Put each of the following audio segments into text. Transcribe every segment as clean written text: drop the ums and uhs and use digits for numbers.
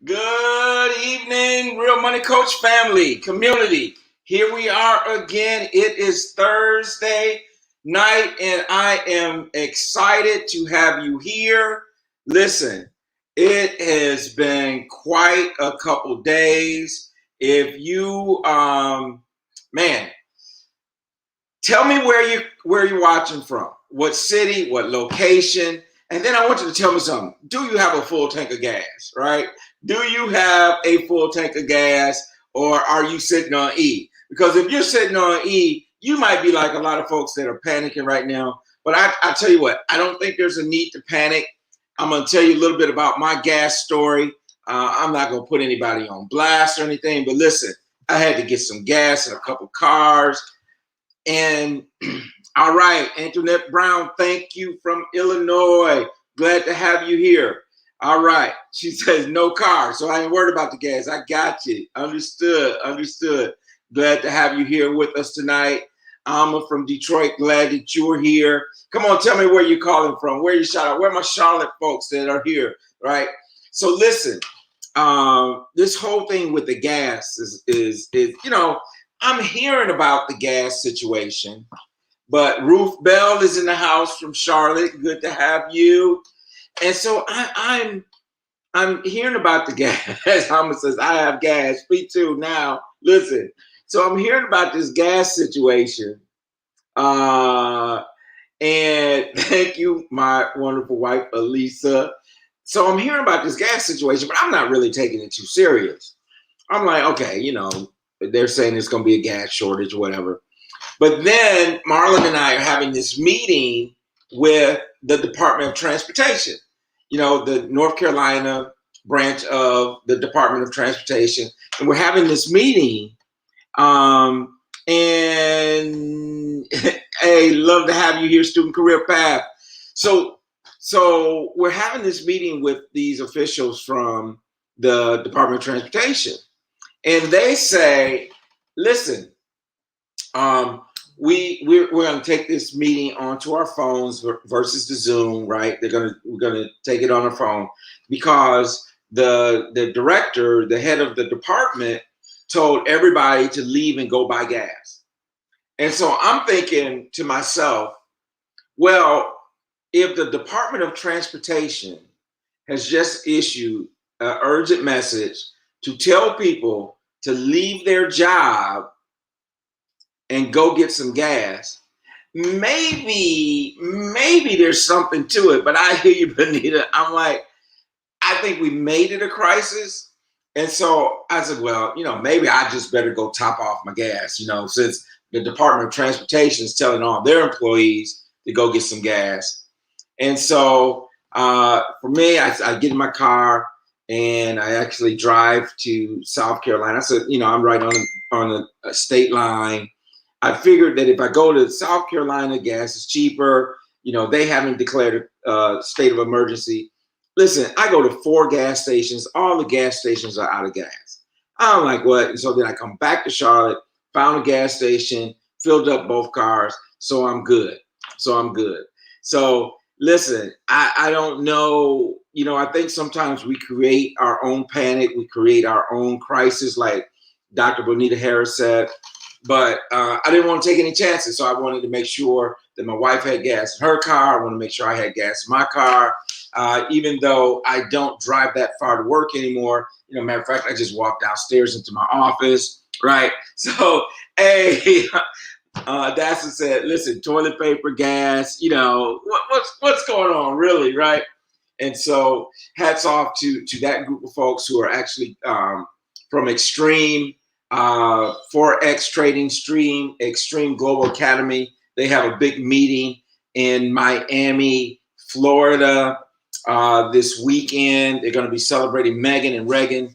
Good evening, Real Money Coach family, community. Here we are again. It is Thursday night, and I am excited to have you here. Listen, it has been quite a couple days. If you, man, tell me where you're watching from, what city, what location, and then I want you to tell me something. Do you have a full tank of gas, right? Do you have a full tank of gas, or are you sitting on E? Because if you're sitting on E, you might be like a lot of folks that are panicking right now. But I tell you what, I don't think there's a need to panic. I'm going to tell you a little bit about my gas story. I'm not going to put anybody on blast or anything, but listen, I had to get some gas in a couple cars. And all right, Antoinette Brown, thank you from Illinois. Glad to have you here. All right. She says no car, so I ain't worried about the gas. I got you. Understood. Glad to have you here with us tonight. Alma from Detroit, glad that you're here. Come on, tell me where you're calling from. Where you shout out? Where are my Charlotte folks that are here, right? So listen, this whole thing with the gas is I'm hearing about the gas situation, but Ruth Bell is in the house from Charlotte. Good to have you. And so I'm hearing about the gas. Alma says, I have gas. Me too. Now, listen. So I'm hearing about this gas situation. And thank you, my wonderful wife, Elisa. So I'm hearing about this gas situation, but I'm not really taking it too serious. I'm like, okay, they're saying there's going to be a gas shortage or whatever. But then Marlon and I are having this meeting with the Department of Transportation, the North Carolina branch of the Department of Transportation. And we're having this meeting. And hey, love to have you here, Student Career Path. So we're having this meeting with these officials from the Department of Transportation. And they say, listen, we're going to take this meeting onto our phones versus the Zoom, right? We're going to take it on our phone because the director, the head of the department, told everybody to leave and go buy gas. And so I'm thinking to myself, well, if the Department of Transportation has just issued an urgent message to tell people to leave their job and go get some gas, maybe there's something to it. But I hear you, Benita. I'm like, I think we made it a crisis. And so I said, well, maybe I just better go top off my gas, since the Department of Transportation is telling all their employees to go get some gas. And so for me, I get in my car and I actually drive to South Carolina. I said, I'm right on a state line. I figured that if I go to South Carolina, gas is cheaper. They haven't declared a state of emergency. Listen, I go to 4 gas stations. All the gas stations are out of gas. I'm like, what? And so then I come back to Charlotte, found a gas station, filled up both cars. So I'm good. So listen, I don't know. I think sometimes we create our own panic. We create our own crisis, like Dr. Bonita Harris said. But I didn't want to take any chances. So I wanted to make sure that my wife had gas in her car. I want to make sure I had gas in my car. Even though I don't drive that far to work anymore. Matter of fact, I just walked downstairs into my office, right? So, hey, Dassa said, listen, toilet paper, gas, what's going on, really, right? And so hats off to that group of folks who are actually from Extreme Forex Trading Stream, Extreme Global Academy. They have a big meeting in Miami, Florida this weekend. They're going to be celebrating Megan and Reagan's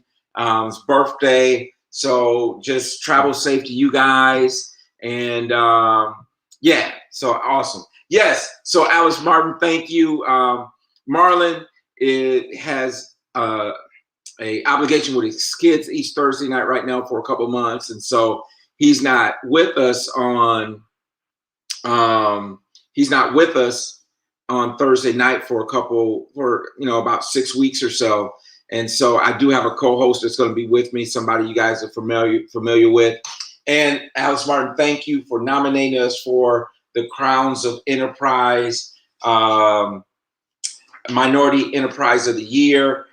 birthday. So just travel safe to you guys. And yeah, so awesome. Yes, so Alice Martin, thank you. Marlon has a obligation with his kids each Thursday night right now for a couple of months, and so he's not with us on Thursday night for about 6 weeks or so. And so I do have a co-host that's going to be with me, somebody you guys are familiar with. And Alice Martin, thank you for nominating us for the Crowns of Enterprise, Minority Enterprise of the Year.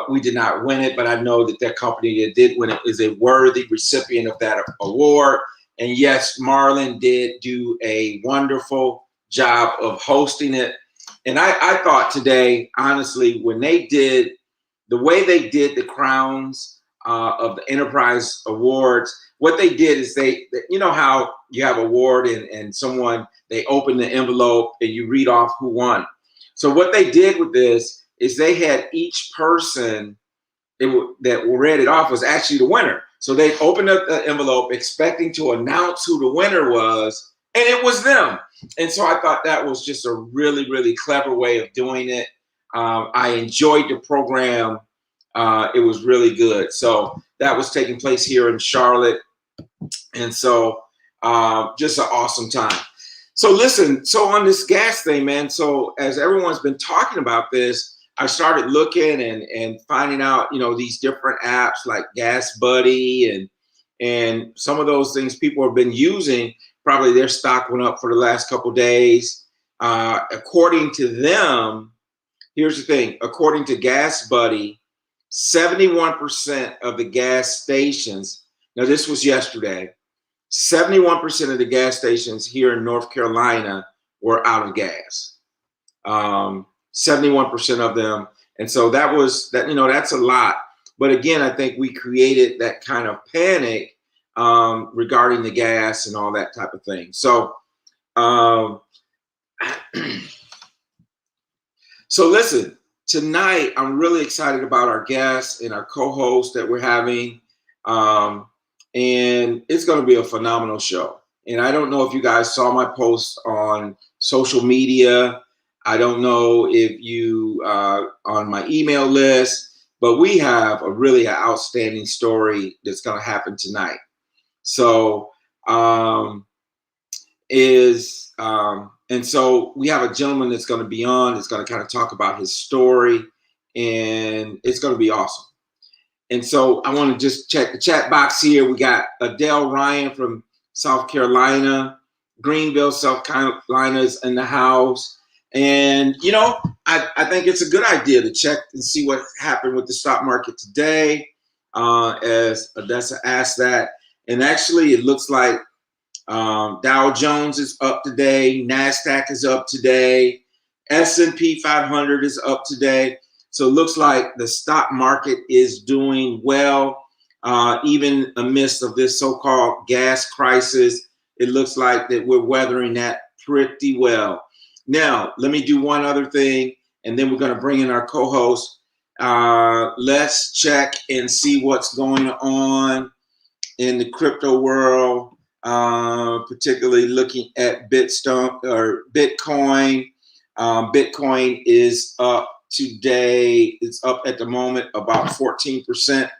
We did not win it, but I know that that company that did win it is a worthy recipient of that award. And yes, Marlon did do a wonderful job of hosting it. And I thought today, honestly, when they did the way they did the crowns of the Enterprise Awards, what they did is you know how you have award and someone, they open the envelope and you read off who won. So what they did with this is they had each person that read it off was actually the winner. So they opened up the envelope expecting to announce who the winner was, and it was them. And so I thought that was just a really, really clever way of doing it. I enjoyed the program. It was really good. So that was taking place here in Charlotte. And so just an awesome time. So listen, so on this gas thing, man, so as everyone's been talking about this, I started looking and finding out, you know, these different apps like Gas Buddy and some of those things people have been using. Probably their stock went up for the last couple of days. According to them, here's the thing. According to Gas Buddy, 71% of the gas stations, now this was yesterday, 71% of the gas stations here in North Carolina were out of gas. 71% of them. And so that was that, you know, that's a lot. But again, I think we created that kind of panic regarding the gas and all that type of thing. So, so listen, tonight I'm really excited about our guests and our co-host that we're having. And it's going to be a phenomenal show. And I don't know if you guys saw my post on social media. I don't know if you on my email list, but we have a really outstanding story that's going to happen tonight. So and so we have a gentleman that's going to be on. That's going to kind of talk about his story, and it's going to be awesome. And so I want to just check the chat box here. We got Adele Ryan from South Carolina, Greenville, South Carolina is in the house. And, you know, I think it's a good idea to check and see what happened with the stock market today, as Odessa asked that. And actually, it looks like Dow Jones is up today. NASDAQ is up today. S&P 500 is up today. So it looks like the stock market is doing well, even amidst of this so-called gas crisis. It looks like that we're weathering that pretty well. Now, let me do one other thing, and then we're going to bring in our co-host. Let's check and see what's going on in the crypto world, particularly looking at Bitcoin. Bitcoin is up today. It's up at the moment about 14%.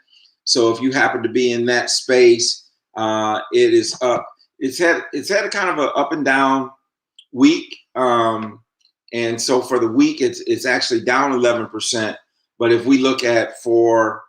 So if you happen to be in that space, it is up. It's had a kind of an up and down week. And so for the week, it's actually down 11%. But if we look at for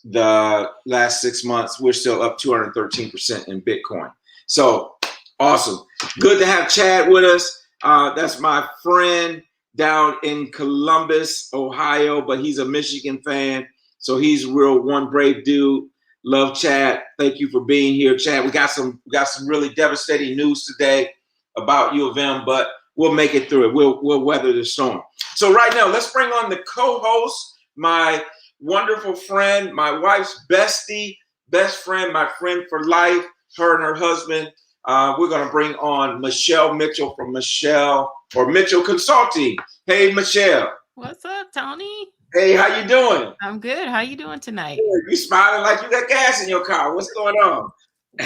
the last 6 months, we're still up 213% in Bitcoin. So awesome. Good to have Chad with us. That's my friend down in Columbus, Ohio, but he's a Michigan fan. So he's real one brave dude. Love Chad. Thank you for being here, Chad. We got some really devastating news today about U of M, but we'll make it through it. We'll weather the storm. So right now, let's bring on the co-host, my wonderful friend, my wife's bestie, best friend, my friend for life, her and her husband. We're going to bring on Michelle Mitchell from Mitchell Consulting. Hey, Michelle. What's up, Tony? Hey, how you doing? I'm good. How you doing tonight? Good. You smiling like you got gas in your car. What's going on?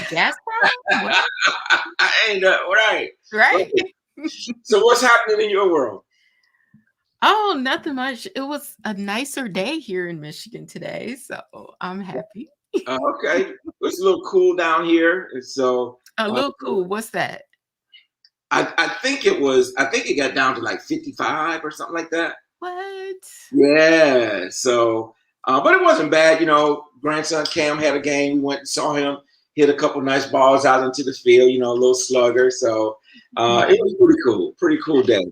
Gas problem? I ain't right. Right. So what's happening in your world? Oh, nothing much. It was a nicer day here in Michigan today, so I'm happy. Okay. It's a little cool down here. And so A little cool. What's that? I think it got down to like 55 or something like that. What? Yeah. So But it wasn't bad. Grandson Cam had a game. We went and saw him hit a couple nice balls out into the field. A little slugger. So it Nice. was pretty cool day.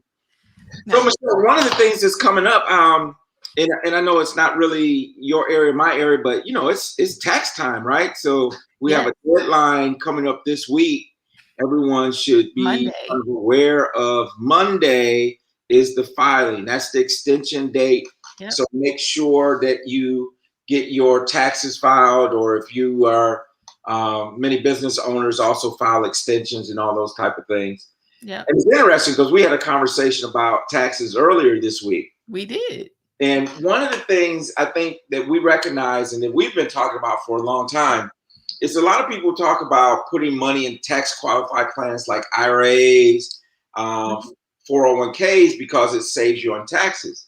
So, Nice. Michelle, one of the things that's coming up, and I know it's not really your area, my area, but it's tax time, right? So we have Yeah. a deadline coming up this week. Everyone should be Monday. kind of aware of Monday is the filing. That's the extension date. Yep. So make sure that you get your taxes filed, or if you are many business owners also file extensions and all those type of things. Yep. And it's interesting because we had a conversation about taxes earlier this week. We did. And one of the things I think that we recognize and that we've been talking about for a long time is a lot of people talk about putting money in tax qualified plans like IRAs, Mhm. 401ks, because it saves you on taxes.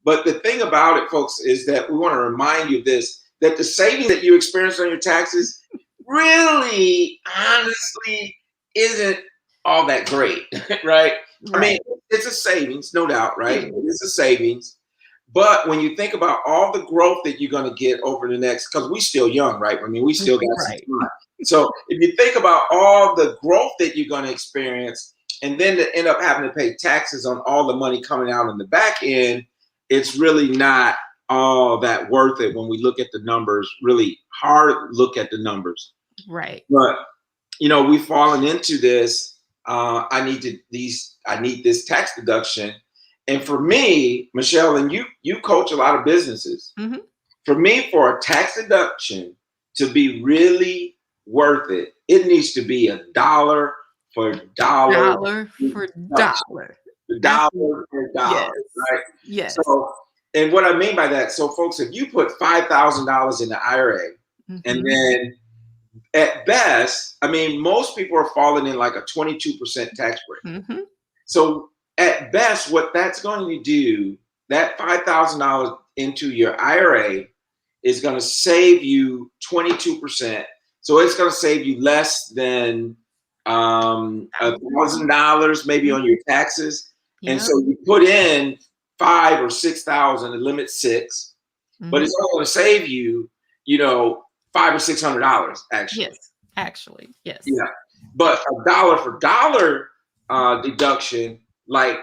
But the thing about it, folks, is that we want to remind you of this, that the savings that you experience on your taxes really, honestly, isn't all that great, right? I mean, Right. it's a savings, no doubt, It right? It is. is a savings. But when you think about all the growth that you're going to get over the next, because we're still young, right? I mean, we still got some Right. time. So if you think about all the growth that you're going to experience, and then to end up having to pay taxes on all the money coming out in the back end, it's really not all that worth it when we look at the numbers, really hard look at the numbers. Right. But we've fallen into this. I need this tax deduction. And for me, Michelle, and you coach a lot of businesses. Hmm. For me, for a tax deduction to be really worth it, it needs to be a dollar for dollar Dollar for deduction. dollar. Dollar Absolutely. for Yes. dollar, right? Yes. So, and what I mean by that, so folks, if you put $5,000 in the IRA, and Hmm. then at best, I mean, most people are falling in like a 22% tax rate. Hmm. So at best, what that's going to do, that $5,000 into your IRA is going to save you 22%. So it's going to save you less than Thousand. $1,000 maybe on your taxes. And Yep. so you put in 5 or 6,000, and limit six, but Hmm. it's only going to save you, you know, $500 or $600 actually. Yes. Actually. Yes. Yeah. Yes. But a dollar for dollar deduction, like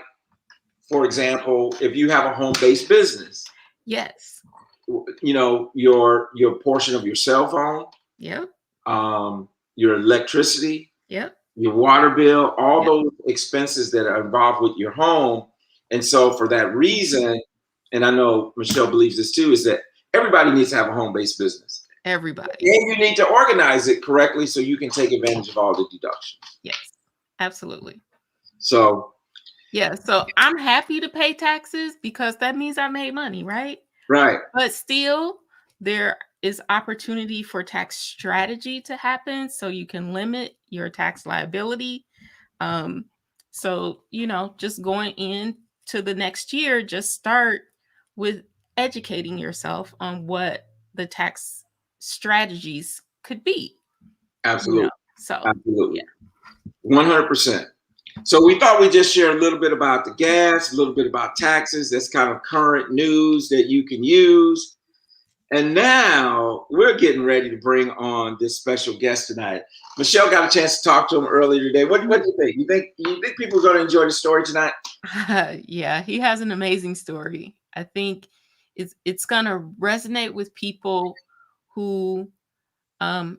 for example, if you have a home-based business, Yes. your portion of your cell phone, Yep. your electricity, Yep. your water bill, all Yep. those expenses that are involved with your home. And so for that reason, and I know Michelle believes this too, is that everybody needs to have a home-based business. Everybody. And you need to organize it correctly so you can take advantage of all the deductions. Yes. Absolutely. So, Yeah. So I'm happy to pay taxes because that means I made money, right? right. But still, there is opportunity for tax strategy to happen so you can limit your tax liability. Um, so, just going into the next year, just start with educating yourself on what the tax strategies could be, you Absolutely. know. So, Absolutely. yeah. 100%. So we thought we'd just share a little bit about the gas, a little bit about taxes. That's kind of current news that you can use. And now we're getting ready to bring on this special guest tonight. Michelle got a chance to talk to him earlier today. What do you think? You think people are going to enjoy the story tonight? Yeah, he has an amazing story. I think it's gonna resonate with people who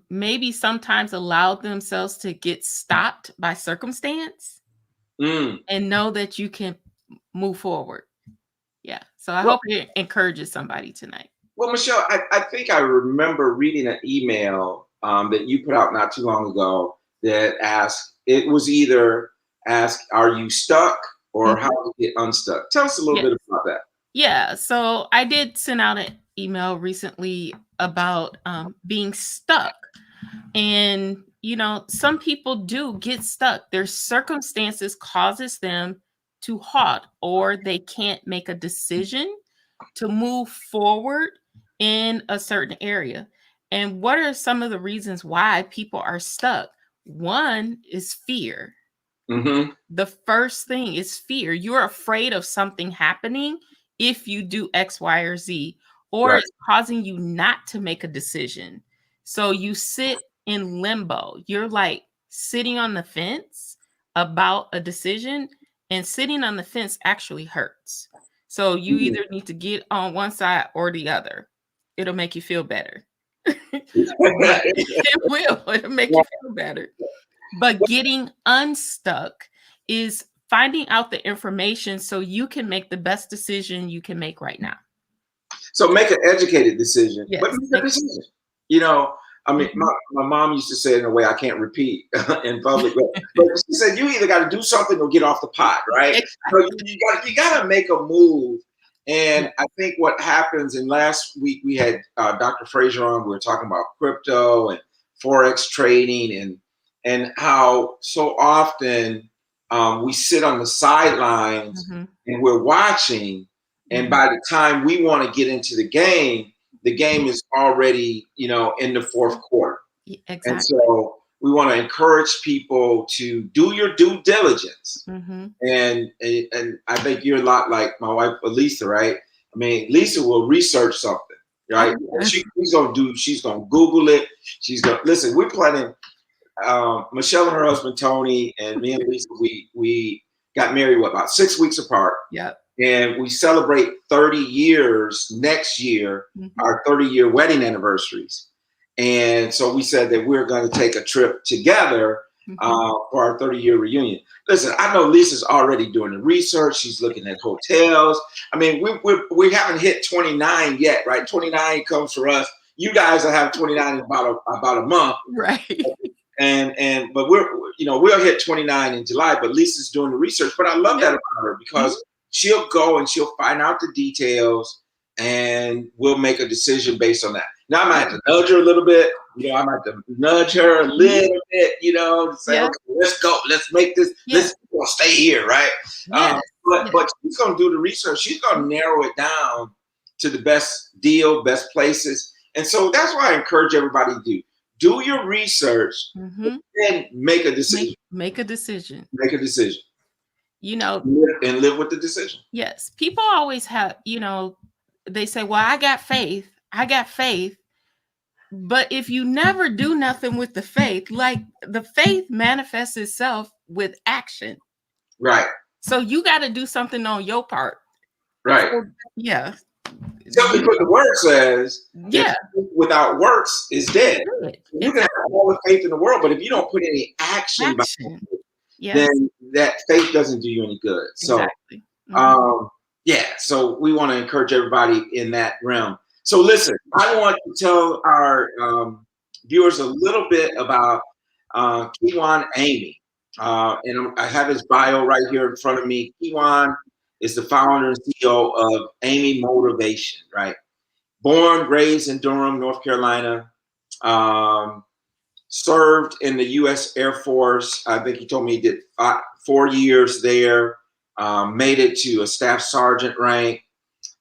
maybe sometimes allowed themselves to get stopped by circumstance Mm. and know that you can move forward. Yeah. So I Well, hope it encourages somebody tonight. well, Michelle, I think I remember reading an email that you put out not too long ago that asked, it was either ask, are you stuck, or how Mhm. to get unstuck? Tell us a little Yeah. bit about that. Yeah. So I did send out an email recently about being stuck. And some people do get stuck. Their circumstances causes them to halt, or they can't make a decision to move forward in a certain area. And what are some of the reasons why people are stuck? One is fear. Mm-hmm. The first thing is fear. You're afraid of something happening if you do X, Y, or Z. or Right. it's causing you not to make a decision. So you sit in limbo. You're like sitting on the fence about a decision, and sitting on the fence actually hurts. So you Mhm. either need to get on one side or the other. It'll make you feel better. But it will. It'll make you feel better. But getting unstuck is finding out the information so you can make the best decision you can make right now. So make an educated decision, but Yes. make a decision. You know, I mean, Mhm. my mom used to say it in a way I can't repeat in public, but she said you either got to do something or get off the pot, right? So you got to make a move. Yeah. And I think what happens, and last week we had Dr. Fraser on. We were talking about crypto and forex trading, and how so often we sit on the sidelines Mhm. and we're watching, and Mhm. by the time we want to get into the game is already, in the fourth quarter. And Exactly. so we want to encourage people to do your due diligence. Mhm. And I think you're a lot like my wife, Lisa, right? I mean, Lisa will research something, Oh, right? yeah. She's gonna Google it. She's gonna listen. We're planning. Michelle and her husband Tony and me and Lisa. We got married about 6 weeks apart, Yep. and we celebrate 30 years next year, Mhm. our 30-year wedding anniversaries. And so we said that we're going to take a trip together Mhm. for our 30-year reunion. Listen, I know Lisa's already doing the research. She's looking at hotels. I mean, we haven't hit 29 yet, right? 29 comes for us. You guys will have 29 in about a month. Right. But we'll hit 29 in July, but Lisa's doing the research. But I love that Yeah. about her Mhm. because she'll go and she'll find out the details, and we'll make a decision based on that. Now I might have to nudge her a little bit. I might have to nudge her a Mhm. little bit, to say, Yeah. okay, let's go, let's make this, Yeah. let's stay here, right? Yes. But Yes. but she's gonna do the research. She's gonna narrow it down to the best deal, best places. And so that's why I encourage everybody to do your research Mhm. and make a decision. Make a decision. Make a decision. You know, And live with the decision. yes, people always have, they say, "Well, I got faith. I got faith." But if you never do nothing with the faith, like the faith manifests itself with action. Right. So you got to do something on your part. Right. So, yeah. Simply put, the word says that Yeah. faith without works is dead. Good. You can have Exactly. all the faith in the world, but if you don't put any action behind Action. it, Yes. then that faith doesn't do you any good. So Exactly. Mhm. yeah, so we want to encourage everybody in that realm. So listen, I want to tell our viewers a little bit about Kiwan Amy. And I have his bio right here in front of me. Kiwan is the founder and CEO of Amy Motivation, right? Born, raised in Durham, North Carolina. Um, Served in the U.S. Air Force. I think he told me he did 4 years there. Made it to a staff sergeant rank.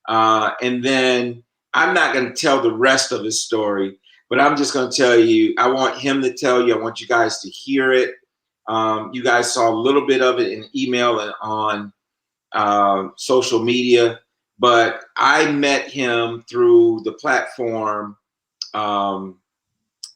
And then I'm not going to tell the rest of his story, but I'm just going to tell you, I want him to tell you, I want you guys to hear it. You guys saw a little bit of it in email and on social media, but I met him through the platform.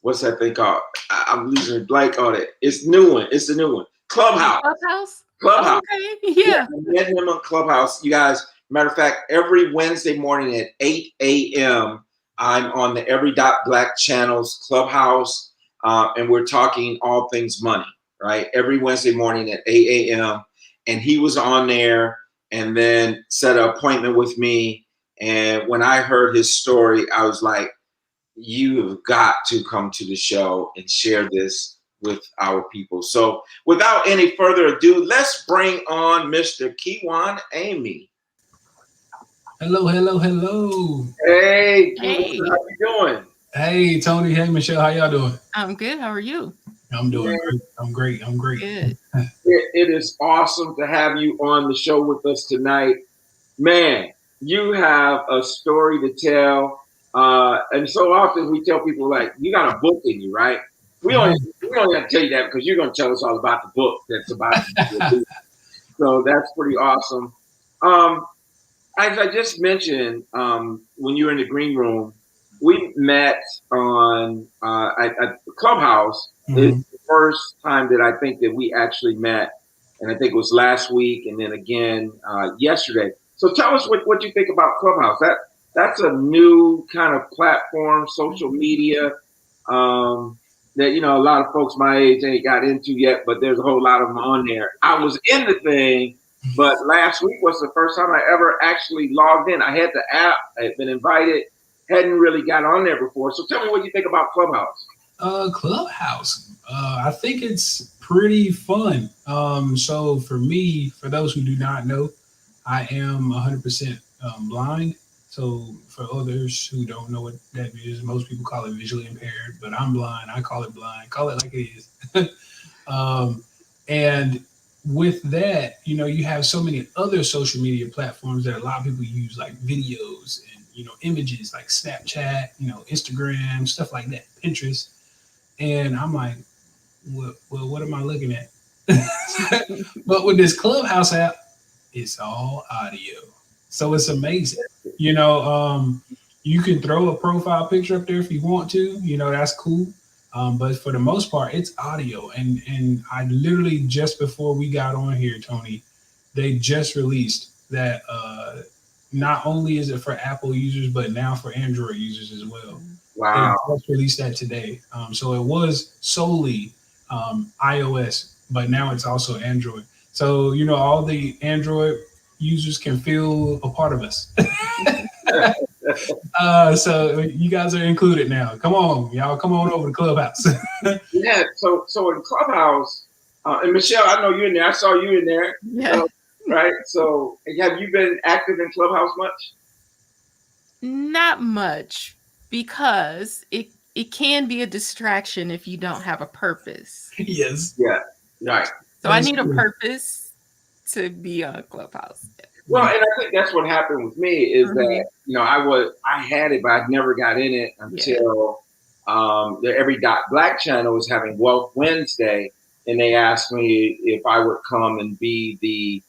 What's that thing called? I'm losing a blank on it. It's new one. It's the new one. Clubhouse. Clubhouse? Clubhouse. Okay. Yeah, Yeah. I met him on Clubhouse. You guys, matter of fact, every Wednesday morning at 8 a.m., I'm on the Every Dot Black Channel's Clubhouse, and we're talking all things money, right? Every Wednesday morning at 8 a.m. And he was on there and then set an appointment with me. And when I heard his story, I was like, you have got to come to the show and share this with our people. So without any further ado, let's bring on Mr. Kiwan Amy. Hello, hello, hello. Hey, Kiwan, Hey, how you doing? Hey, Tony. Hey, Michelle. How y'all doing? I'm good. How are you? I'm doing Man, great. I'm great. I'm great. Good. it is awesome to have you on the show with us tonight. Man, you have a story to tell. And so often we tell people, like, you got a book in you, right? We don't have to tell you that because you're going to tell us all about the book that's about to be released. So that's pretty awesome. Um, as I just mentioned, when you were in the green room, we met on at Clubhouse. It's Mhm. the first time that I think that we actually met, and I think it was last week, and then again yesterday. So tell us what you think about Clubhouse. That's a new kind of platform, social media, um, that a lot of folks my age ain't got into yet, but there's a whole lot of them on there. I was in the thing, but last week was the first time I ever actually logged in. I had the app, I had been invited, hadn't really got on there before. So tell me what you think about Clubhouse. Clubhouse. I think it's pretty fun. So for me, for those who do not know, I am 100% blind. So for others who don't know what that is, most people call it visually impaired, but I'm blind. I call it blind. Call it like it is. And with that, you have so many other social media platforms that a lot of people use, like videos and images, like Snapchat, Instagram, stuff like that, Pinterest. And I'm like, well, what am I looking at? But with this Clubhouse app, it's all audio. So it's amazing. You know, you can throw a profile picture up there if you want to, that's cool. But for the most part, it's audio. And I literally, just before we got on here, Tony, they just released that not only is it for Apple users, but now for Android users as well. They Wow. just released that today. So it was solely iOS, but now it's also Android. So, all the Android users can feel a part of us. So you guys are included now. Come on, y'all, come on over to Clubhouse. Yeah. So in Clubhouse, and Michelle, I know you're in there. I saw you in there. Yeah. Right. So have you been active in Clubhouse much? Not much, because it can be a distraction if you don't have a purpose. Yes, Yeah. Right. So I that's need a true. purpose to be on Clubhouse. Well, and I think that's what happened with me is that I had it, but I never got in it Yeah. until the Every Dot Black channel was having Wealth Wednesday, and they asked me if I would come and be the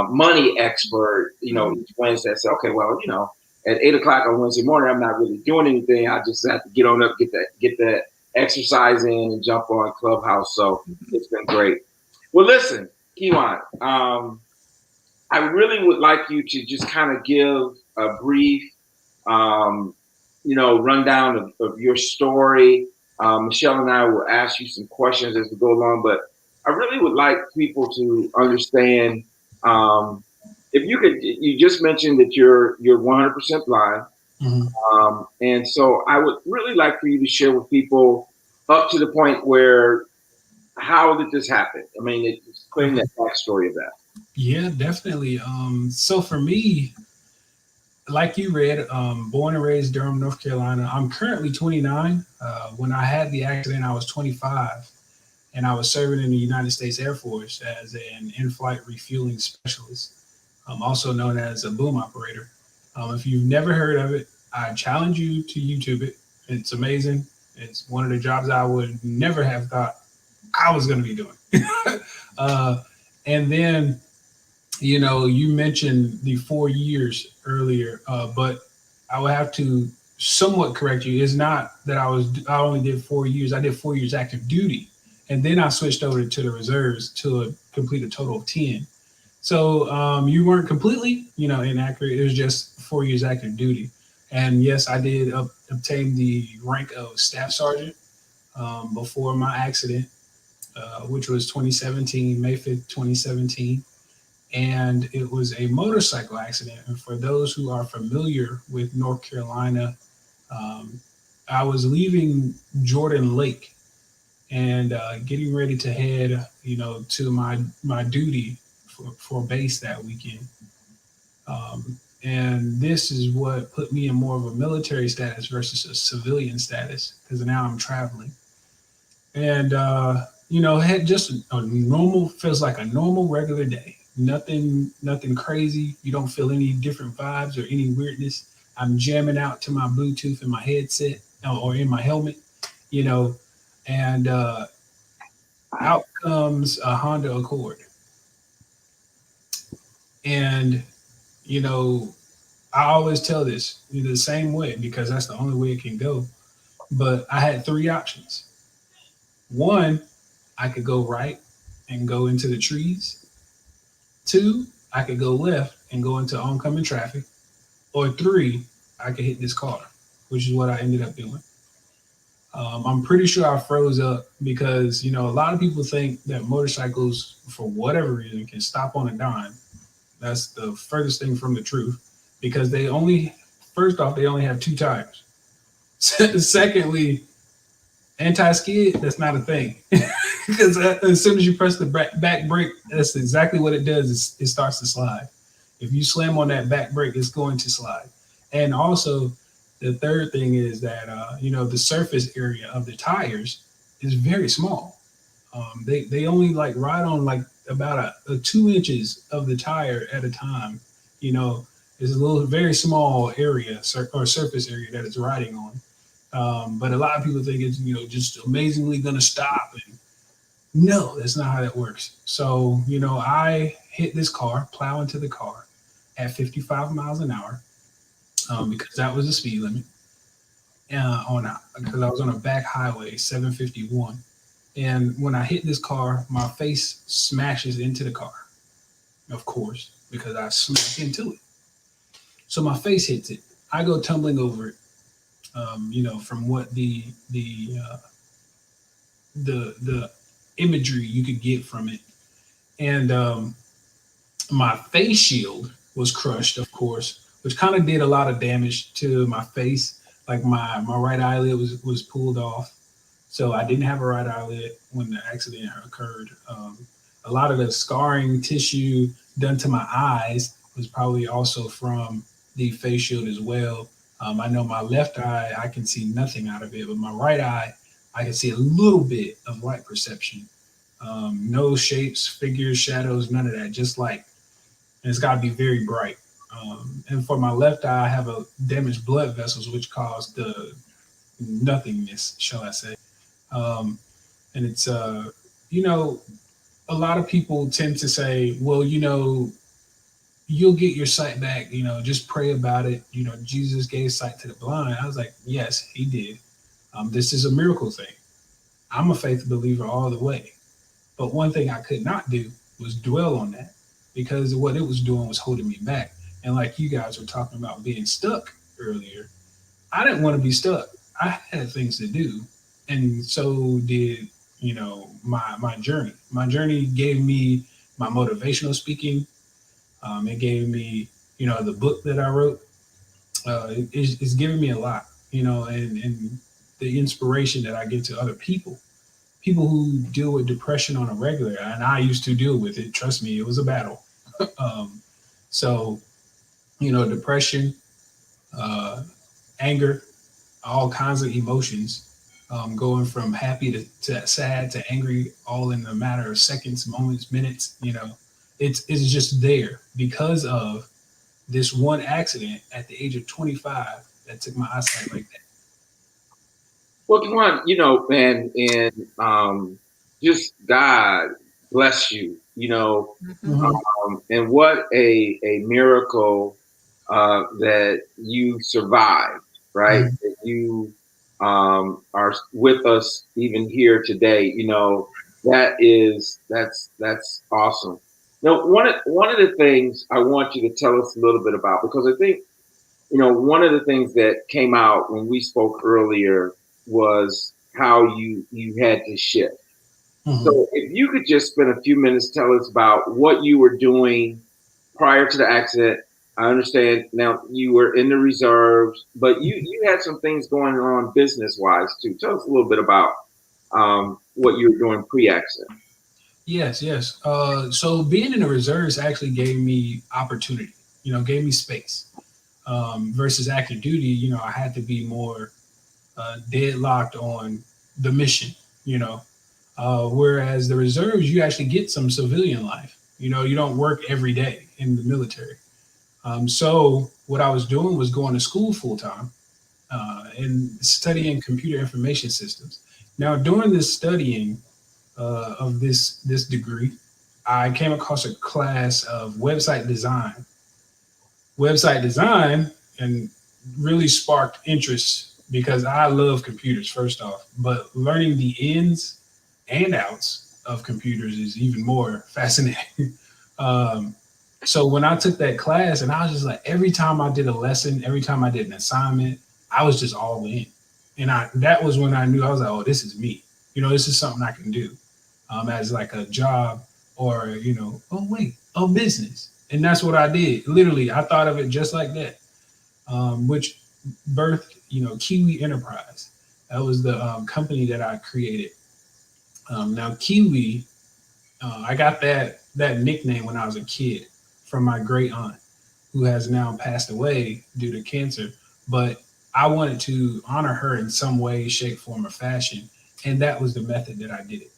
money expert. Each Wednesday. I said, okay, well, at 8 o'clock on Wednesday morning, I'm not really doing anything. I just have to get on up, get that exercise in, and jump on Clubhouse. So it's been great. Well, listen, Kiwan. I really would like you to just kind of give a brief, um, rundown of your story. Michelle and I will ask you some questions as we go along, but I really would like people to understand. If you could, you just mentioned that you're 100% blind, Mhm. and so I would really like for you to share with people up to the point where how did this happen? I mean, it's clearing Okay. that backstory of that. Yeah, definitely. So for me, like you read, born and raised Durham, North Carolina. I'm currently 29. When I had the accident, I was 25, and I was serving in the United States Air Force as an in-flight refueling specialist, also known as a boom operator. If you've never heard of it, I challenge you to YouTube it. It's amazing. It's one of the jobs I would never have thought I was going to be doing. uh, and then you mentioned the 4 years earlier, but I would have to somewhat correct you. It's not that I only did 4 years. I did 4 years active duty, and then I switched over to the reserves to complete a total of 10. So you weren't completely, inaccurate. It was just 4 years active duty. And yes, I did obtain the rank of staff sergeant before my accident, which was 2017, May 5th, 2017, and it was a motorcycle accident. And for those who are familiar with North Carolina, um, I was leaving Jordan Lake and getting ready to head, to my duty for base that weekend. And this is what put me in more of a military status versus a civilian status, because now I'm traveling. And had just a normal, feels like a normal regular day. Nothing crazy. You don't feel any different vibes or any weirdness. I'm jamming out to my Bluetooth in my headset or in my helmet, you know, and out comes a Honda Accord. And I always tell this the same way because that's the only way it can go. But I had three options. One, I could go right and go into the trees. Two, I could go left and go into oncoming traffic. Or three, I could hit this car, which is what I ended up doing. I'm pretty sure I froze up because a lot of people think that motorcycles, for whatever reason, can stop on a dime. That's the furthest thing from the truth because first off, they only have two tires. Secondly, anti-skid, that's not a thing. Because as soon as you press the back brake, that's exactly what it does. It starts to slide. If you slam on that back brake, it's going to slide. And also, the third thing is that the surface area of the tires is very small. They only like ride on like about a 2 inches of the tire at a time. It's a little very small area or surface area that it's riding on. But a lot of people think it's just amazingly going to stop, and no, that's not how that works. So I hit this car, plow into the car at 55 miles an hour because that was the speed limit. Because I was on a back highway, 751, and when I hit this car, my face smashes into the car, of course, because I smacked into it. So my face hits it. I go tumbling over it. From what the imagery you could get from it. And my face shield was crushed, of course, which kind of did a lot of damage to my face. Like my right eyelid was pulled off. So I didn't have a right eyelid when the accident occurred. A lot of the scarring tissue done to my eyes was probably also from the face shield as well. I know my left eye, I can see nothing out of it, but my right eye, I can see a little bit of light perception. No shapes, figures, shadows, none of that, just light. And it's got to be very bright. And for my left eye, I have a damaged blood vessels, which caused the nothingness, shall I say. And it's, a lot of people tend to say, well, you'll get your sight back, just pray about it. Jesus gave sight to the blind. I was like, yes, he did. This is a miracle thing. I'm a faith believer all the way. But one thing I could not do was dwell on that because what it was doing was holding me back. And like you guys were talking about being stuck earlier, I didn't want to be stuck. I had things to do. And so did, my journey. My journey gave me my motivational speaking. It gave me, the book that I wrote. It's given me a lot, and the inspiration that I give to other people who deal with depression on a regular. And I used to deal with it. Trust me, it was a battle. So, depression, anger, all kinds of emotions, going from happy to sad to angry, all in a matter of seconds, moments, minutes. It's just there because of this one accident at the age of 25 that took my eyesight like that. Well, Juan, man, and just God bless you, and what a miracle that you survived, right? Mhm. That you are with us even here today. That's awesome. Now, one of the things I want you to tell us a little bit about, because I think one of the things that came out when we spoke earlier was how you had to shift. Mhm. So if you could just spend a few minutes tell us about what you were doing prior to the accident. I understand now you were in the reserves, but you had some things going on business wise too. Tell us a little bit about what you were doing pre-accident. Yes. So being in the reserves actually gave me opportunity, gave me space. Versus active duty, I had to be more deadlocked on the mission, whereas the reserves, you actually get some civilian life. You don't work every day in the military. So what I was doing was going to school full time and studying computer information systems. Now, during this studying of this degree, I came across a class of website design, website design and really sparked interest because I love computers, first off, but learning the ins and outs of computers is even more fascinating. um, so when I took that class, and I was just like, every time I did a lesson, every time I did an assignment, I was just all in. And that was when I knew, I was like, oh, this is me. This is something I can do as like a job or, oh, wait, a business. And that's what I did. Literally, I thought of it just like that, which birthed, Kiwi Enterprise. That was the company that I created. Now, Kiwi, I got that nickname when I was a kid from my great aunt, who has now passed away due to cancer. But I wanted to honor her in some way, shape, form, or fashion, and that was the method that I did it.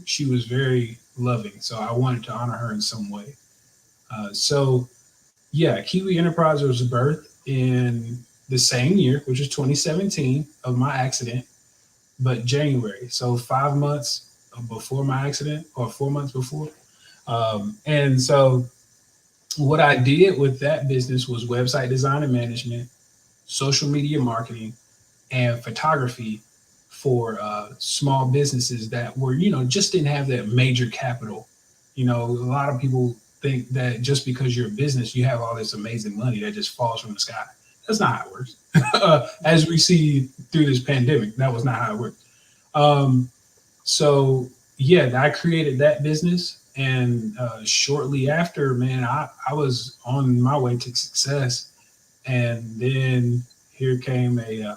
She was very loving, so I wanted to honor her in some way. So, yeah, Kiwi Enterprise was birthed in the same year, which is 2017 of my accident, but January. So 5 months before my accident, or 4 months before. And so what I did with that business was website design and management, social media marketing, and photography for small businesses that were, just didn't have that major capital. A lot of people think that just because you're a business, you have all this amazing money that just falls from the sky. That's not how it works. As we see through this pandemic, that was not how it worked. So yeah, I created that business, and shortly after, man, I was on my way to success, and then here came a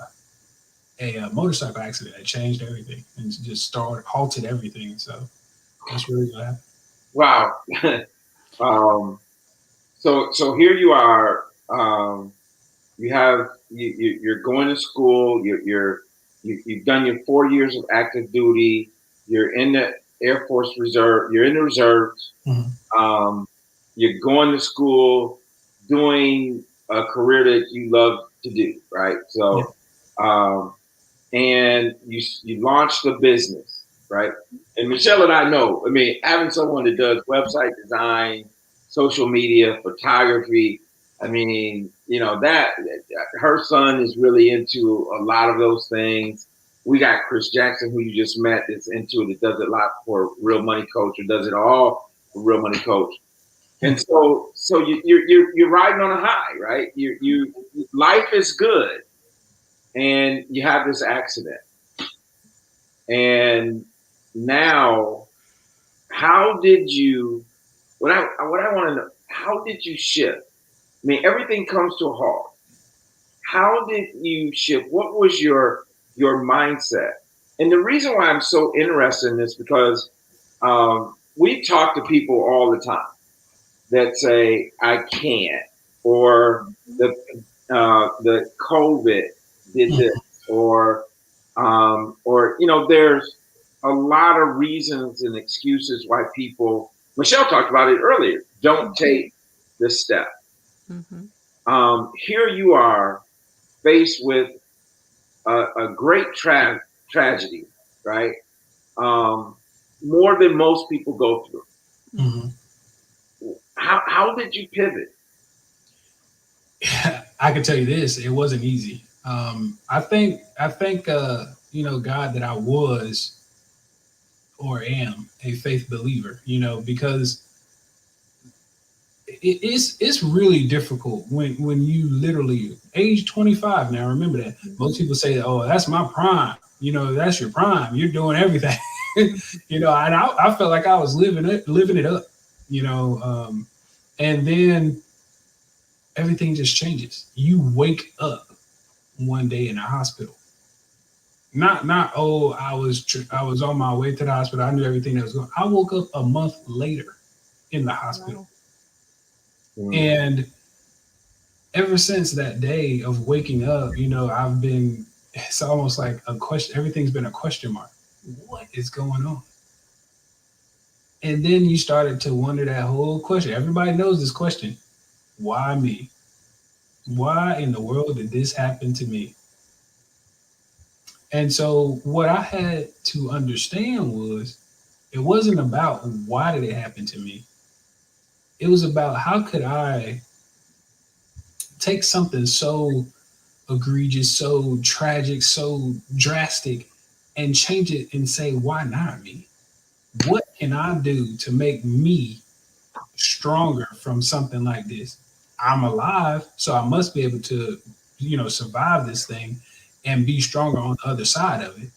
motorcycle accident that changed everything and just halted everything. So that's really what happened. Wow. So here you are. You're going to school. You've done your 4 years of active duty. You're in the Air Force Reserve. You're in the reserves. Mhm. You're going to school, doing a career that you love to do, right? So, and you launched a business, right? And Michelle and I know. I mean, having someone that does website design, social media, photography. I mean, that her son is really into a lot of those things. We got Chris Jackson, who you just met, that's into it. That does it a lot for Real Money Coach, or does it all for Real Money Coach. And so you're riding on a high, right? You life is good, and you have this accident, and now how did you? What I want to know, how did you shift? I mean, everything comes to a halt. How did you shift? What was your mindset? And the reason why I'm so interested in this, because we talk to people all the time that say I can't, or the COVID did this, or there's a lot of reasons and excuses why people. Michelle talked about it earlier. Don't take this step. Here you are, faced with a great tragedy, right? More than most people go through. How did you pivot? I can tell you this: it wasn't easy. I think God, that I was or am a faith believer. Because it's really difficult when you literally age 25. Now remember that most people say, "Oh, that's my prime." That's your prime. You're doing everything. And I felt like I was living it up. And then everything just changes. You wake up one day in a hospital. Not oh, I was on my way to the hospital. I knew everything that was going. I woke up a month later in the hospital. Wow. And ever since that day of waking up, it's almost like a question. Everything's been a question mark. What is going on? And then you started to wonder that whole question. Everybody knows this question. Why me? Why in the world did this happen to me? And so what I had to understand was, it wasn't about why did it happen to me. It was about how could I take something so egregious, so tragic, so drastic, and change it and say, why not me? What can I do to make me stronger from something like this? I'm alive, so I must be able to, survive this thing and be stronger on the other side of it.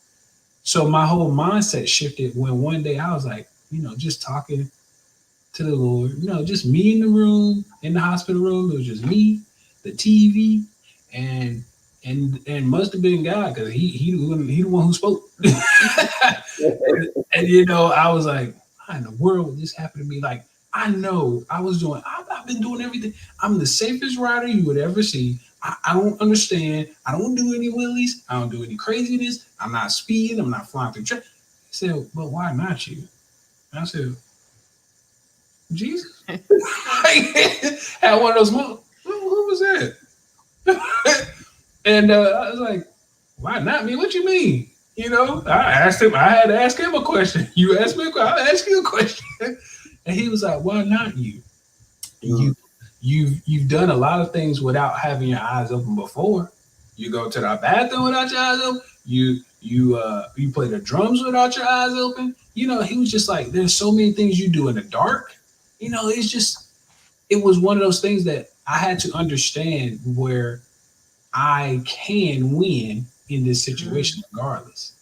So my whole mindset shifted when one day I was like, just talking to the Lord, just me in the room, in the hospital room. It was just me, the TV, and must have been God, because he the one who spoke. and I was like, how in the world would this happen to me? Like, I've been doing everything. I'm the safest rider you would ever see. I don't understand. I don't do any wheelies. I don't do any craziness. I'm not speeding. I'm not flying through traffic. He said, but why not you? And I said, Jesus. Had one of those moments. Who was that? And I was like, why not me? What you mean? I asked him, I had to ask him a question. You asked me a question, I'll ask you a question. And he was like, why not you? You've done a lot of things without having your eyes open before. You go to the bathroom without your eyes open. You play the drums without your eyes open. He was just like, there's so many things you do in the dark. It was one of those things that I had to understand, where I can win in this situation regardless.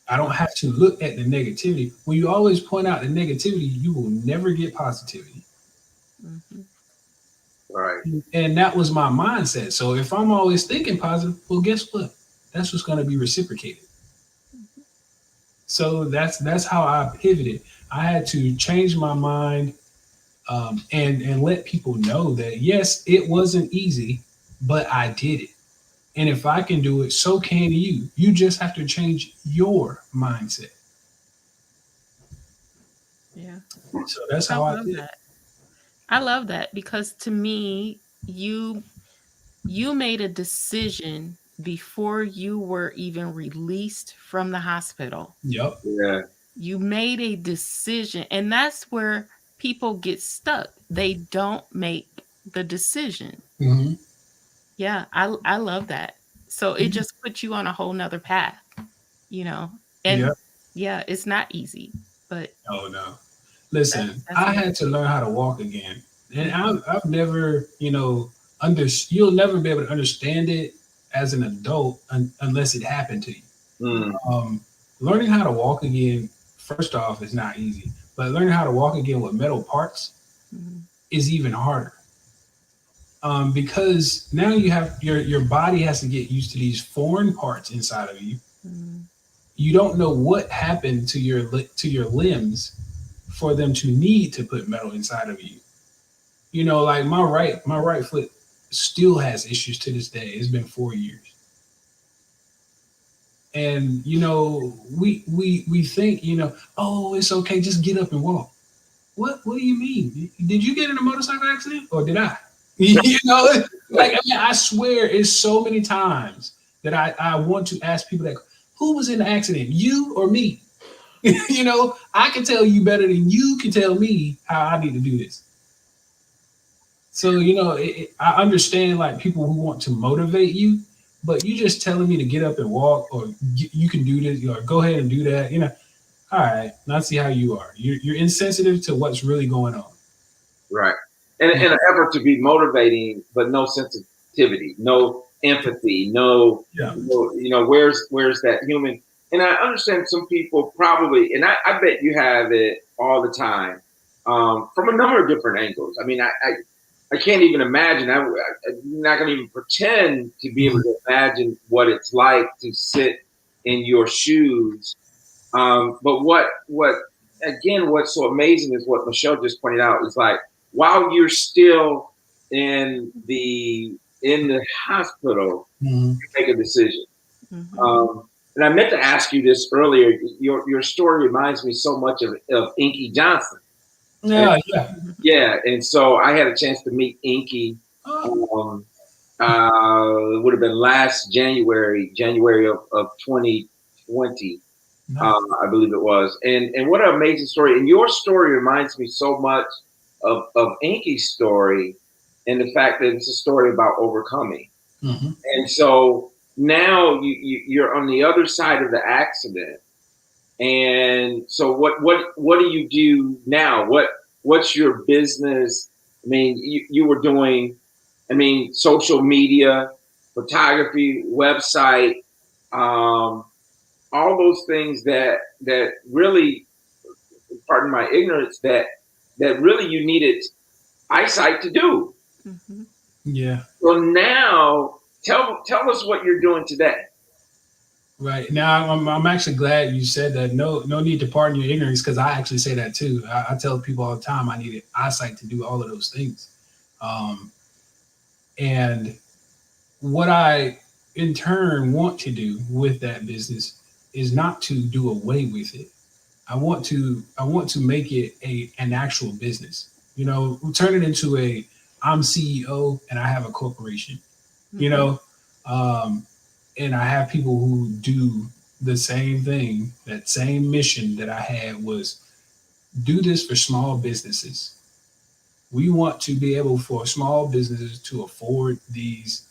I don't have to look at the negativity. When you always point out the negativity, you will never get positivity. Mm-hmm. Right. And that was my mindset. So if I'm always thinking positive, well, guess what? That's what's going to be reciprocated. So that's how I pivoted. I had to change my mind, and let people know that, yes, it wasn't easy, but I did it. And if I can do it, so can you. You just have to change your mindset. Yeah. So that's how I did. I love that, because to me, you made a decision before you were even released from the hospital. Yep. Yeah. You made a decision, and that's where people get stuck. They don't make the decision. Mm-hmm. Yeah, I love that. So it just puts you on a whole nother path, and Yep. yeah, it's not easy, but Oh no. Listen, that's I amazing. had to learn how to walk again. And I've never, you'll never be able to understand it as an adult unless it happened to you. Learning how to walk again, first off, is not easy. But learning how to walk again with metal parts is even harder. Because now you have your body has to get used to these foreign parts inside of you. You don't know what happened to your limbs for them to need to put metal inside of you. Like my right foot still has issues to this day. It's been 4 years. And we think, oh, it's okay, just get up and walk. What do you mean? Did you get in a motorcycle accident, or did I? I swear it's so many times that I want to ask people that, who was in the accident, you or me? I can tell you better than you can tell me how I need to do this. So, I understand, like, people who want to motivate you, but you just telling me to get up and walk, or you can do this, or go ahead and do that. All right, let's see how you are. You're insensitive to what's really going on. Right. And an effort to be motivating, but no sensitivity, no empathy, where's that human? And I understand some people probably, and I bet you have it all the time, from a number of different angles. I mean, I can't even imagine. I'm not going to even pretend to be able to imagine what it's like to sit in your shoes. But what's so amazing is what Michelle just pointed out, is like, while you're still in the hospital, you make a decision. And I meant to ask you this earlier. Your story reminds me so much of Inky Johnson. Yeah. And so I had a chance to meet Inky. It would have been last January of 2020. I believe it was. And what an amazing story. And your story reminds me so much of Inky's story. and the fact that it's a story about overcoming. Mm-hmm. And so now you're on the other side of the accident. And so what do you do now? What's your business? I mean, you were doing, I mean, social media, photography, website, all those things that really, pardon my ignorance, that really you needed eyesight to do. Mm-hmm. Yeah. So now tell us what you're doing today. Right. Now, I'm actually glad you said that. No need to pardon your ignorance, because I actually say that too. I tell people all the time I needed eyesight to do all of those things. And what I in turn want to do with that business is not to do away with it. I want to make it an actual business. You know, turn it into I'm CEO and I have a corporation. You know, and I have people who do the same thing. That same mission that I had was do this for small businesses. We want to be able for small businesses to afford these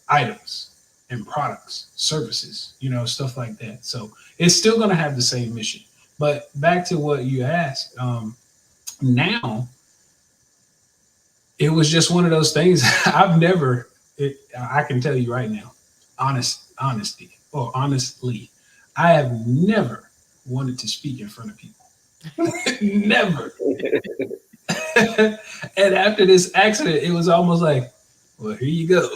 items and products, services, you know, stuff like that. So it's still going to have the same mission. But back to what you asked, now it was just one of those things. I can tell you right now, honestly, I have never wanted to speak in front of people. Never. And after this accident, it was almost like, well, here you go.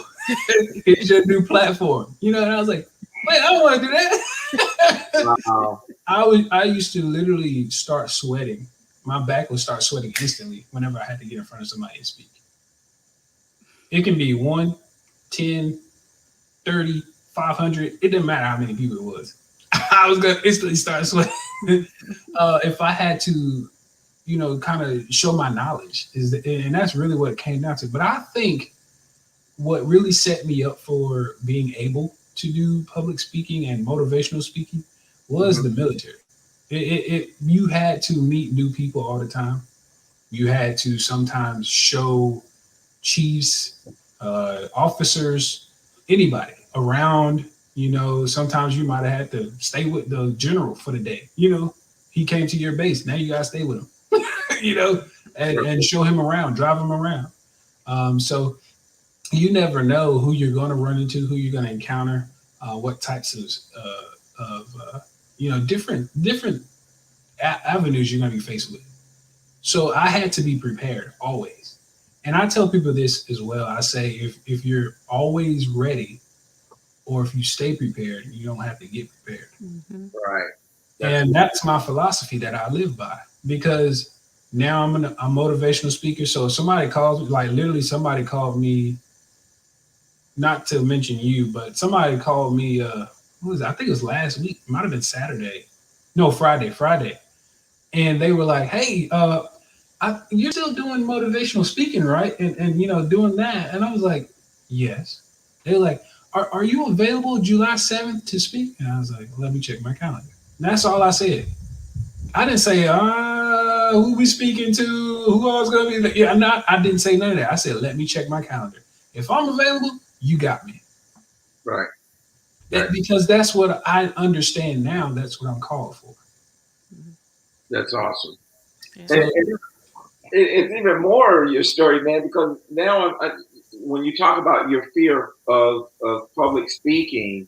Here's your new platform. You know, and I was like, wait, I don't want to do that. Wow. I used to literally start sweating. My back would start sweating instantly whenever I had to get in front of somebody and speak. It can be 1, 10, 30, 500. It didn't matter how many people it was. I was going to instantly start sweating. If I had to, you know, kind of show my knowledge, and that's really what it came down to. But I think what really set me up for being able to do public speaking and motivational speaking was the military. You had to meet new people all the time. You had to sometimes show chiefs, officers, anybody around. You know, sometimes you might have had to stay with the general for the day. You know, he came to your base. Now you got to stay with him. You know, and show him around, drive him around. So you never know who you're going to run into, who you're going to encounter, what types of you know, different avenues you're going to be faced with. So I had to be prepared always. And I tell people this as well. I say, if you're always ready, or if you stay prepared, you don't have to get prepared. Mm-hmm. Right. And that's my philosophy that I live by, because now I'm a motivational speaker. So if somebody calls me, like literally somebody called me, not to mention you, but somebody called me, what was it? I think it was last week. It might have been Saturday. No, Friday. And they were like, hey, you're still doing motivational speaking, right? And you know, doing that. And I was like, yes. They were like, are you available July 7th to speak? And I was like, let me check my calendar. And that's all I said. I didn't say, who we speaking to, who I was going to be. Yeah, I didn't say none of that. I said, let me check my calendar. If I'm available, you got me. Right. Because that's what I understand now. That's what I'm called for. That's awesome. Yeah. So, It's even more your story, man, because now when you talk about your fear of public speaking,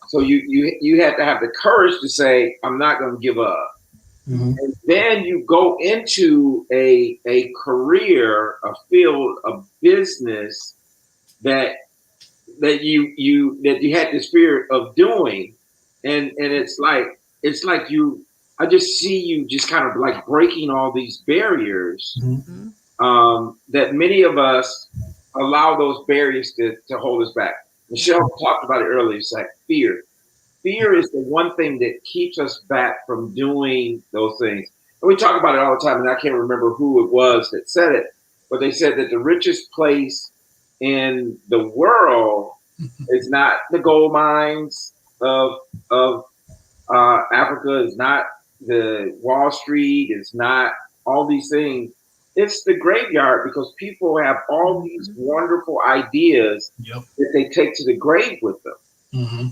so you had to have the courage to say, I'm not going to give up. mm-hmm. And then you go into a career, a field, a business that you had this fear of doing, and it's like you. I just see you just kind of like breaking all these barriers that many of us allow those barriers to hold us back. Michelle talked about it earlier. It's like fear. Fear is the one thing that keeps us back from doing those things. And we talk about it all the time, and I can't remember who it was that said it, but they said that the richest place in the world is not the gold mines of Africa, is not the Wall Street, is not all these things. it's the graveyard because people have all these wonderful ideas Yep. that they take to the grave with them. Mm-hmm.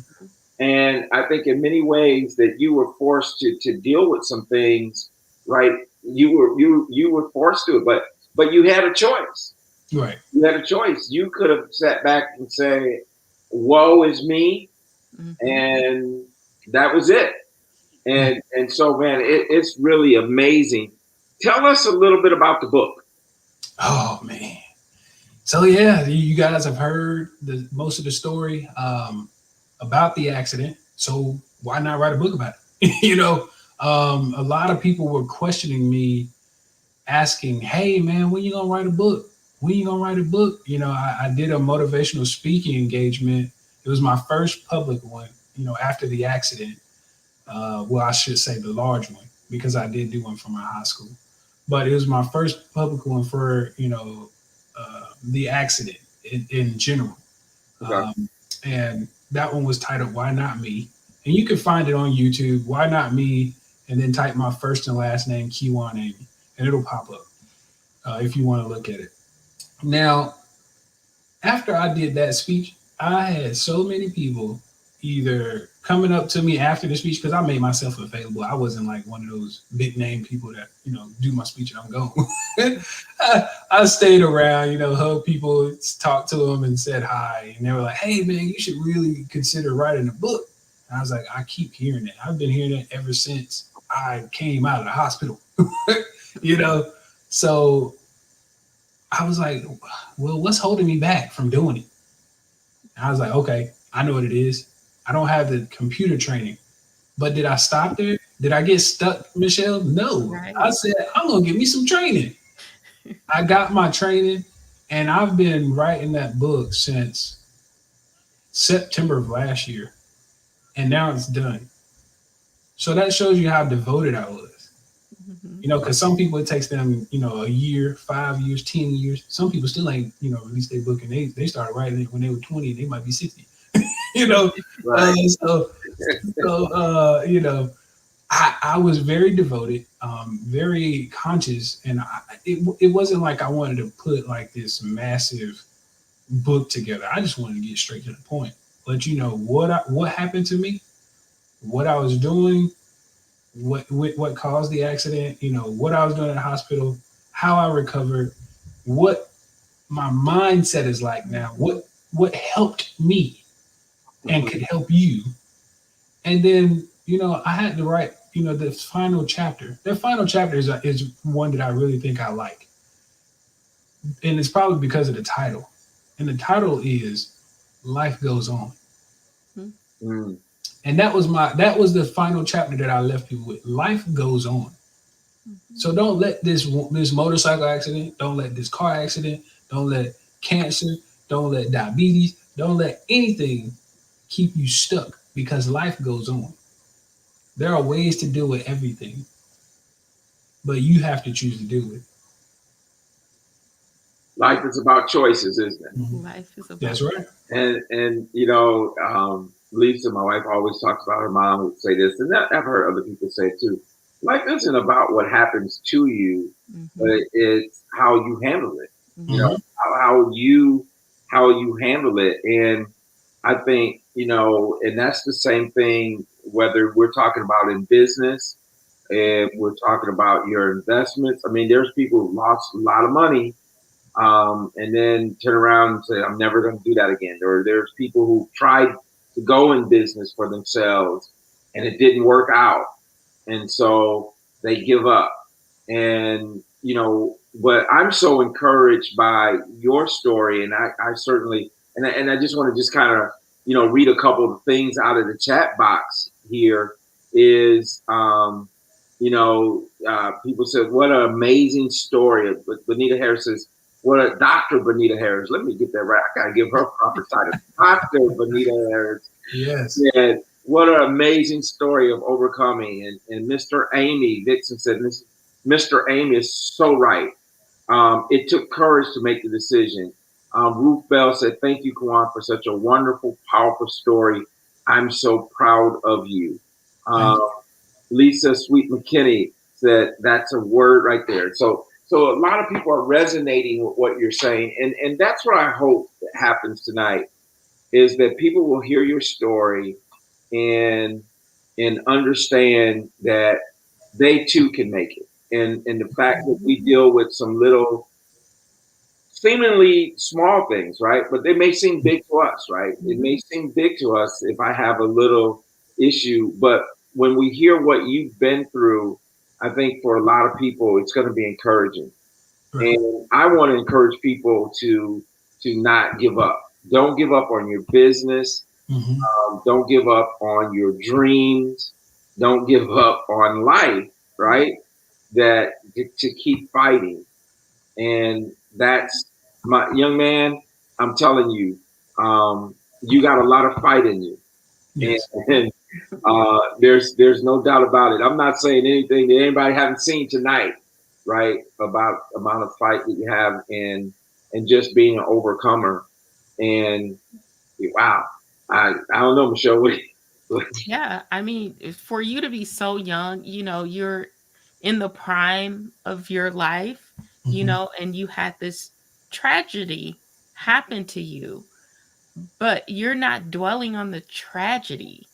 And I think in many ways that you were forced to deal with some things, right? You were forced to it, but you had a choice. Right. You had a choice. You could have sat back and say, "Woe is me," and that was it. And so, man, it's really amazing. Tell us a little bit about the book. Oh man. So yeah, you guys have heard most of the story about the accident. So why not write a book about it? A lot of people were questioning me, asking, "Hey man, when you gonna write a book? When you gonna write a book?" I did a motivational speaking engagement. It was my first public one. After the accident. Well, I should say the large one because I did do one for my high school, but it was my first public one for the accident in general. Okay. And that one was titled "Why Not Me," and you can find it on YouTube. Why not me? And then type my first and last name, Kiwan Amy, and it'll pop up if you want to look at it. Now, after I did that speech, I had so many people either coming up to me after the speech because I made myself available. I wasn't like one of those big name people that do my speech and I'm gone. I stayed around, hugged people, talked to them, and said hi. And they were like, "Hey man, you should really consider writing a book." And I was like, "I keep hearing that. I've been hearing it ever since I came out of the hospital." So I was like, "Well, what's holding me back from doing it?" And I was like, "Okay, I know what it is. I don't have the computer training." But did I stop there? Did I get stuck, Michelle? No. Right. I said, "I'm going to get me some training." I got my training, and I've been writing that book since September of last year, and now it's done. So that shows you how devoted I was. Because some people, it takes them, a year, 5 years, 10 years. Some people still ain't, released their book, and they started writing it when they were 20, and they might be 60. Right. I was very devoted, very conscious, and it wasn't like I wanted to put like this massive book together. I just wanted to get straight to the point. But what happened to me, what I was doing, what caused the accident, what I was doing in the hospital, how I recovered, what my mindset is like now, what helped me and could help you. And then, I had to write, the final chapter. The final chapter is one that I really think I like. And it's probably because of the title. And the title is Life Goes On. Mm. And that was the final chapter that I left you with. Life goes on. So don't let this motorcycle accident, don't let this car accident, don't let cancer, don't let diabetes, don't let anything keep you stuck because life goes on. There are ways to deal with everything, but you have to choose to do it. Life is about choices, isn't it? Mm-hmm. Life is about. That's right. And Lisa, my wife, always talks about her mom would say this, and I've heard other people say it too. Life isn't about what happens to you, but it's how you handle it. How you handle it. And I think, and that's the same thing whether we're talking about in business, if we're talking about your investments. I mean, there's people who lost a lot of money and then turn around and say, "I'm never going to do that again." Or there's people who tried to go in business for themselves and it didn't work out. And so they give up. And, but I'm so encouraged by your story. And I certainly, and I just want to just kind of, read a couple of things out of the chat box here is, people said, "What an amazing story." But Bonita Harris says, "What a Dr. Bonita Harris." Let me get that right. I got to give her proper title. Dr. Bonita Harris. Yes. Said, "What an amazing story of overcoming." And Mr. Amy Dixon said, "Mr. Amy is so right. It took courage to make the decision." Ruth Bell said, "Thank you, Kawan, for such a wonderful, powerful story. I'm so proud of you." Lisa Sweet McKinney said, "That's a word right there." So So a lot of people are resonating with what you're saying, and that's what I hope that happens tonight is that people will hear your story and understand that they too can make it. And the fact that we deal with some little seemingly small things, right? But they may seem big to us, right? It may seem big to us if I have a little issue, but when we hear what you've been through, I think for a lot of people, it's going to be encouraging. Right. And I want to encourage people to not give up. Don't give up on your business. Mm-hmm. Don't give up on your dreams. Don't give up on life, right? That to keep fighting. And that's my young man. I'm telling you, you got a lot of fight in you, Yes. and there's no doubt about it. I'm not saying anything that anybody haven't seen tonight, right? About the amount of fight that you have and just being an overcomer. And wow, I don't know, Michelle. Yeah, I mean, for you to be so young, you're in the prime of your life, Mm-hmm. and you had this tragedy happen to you, but you're not dwelling on the tragedy.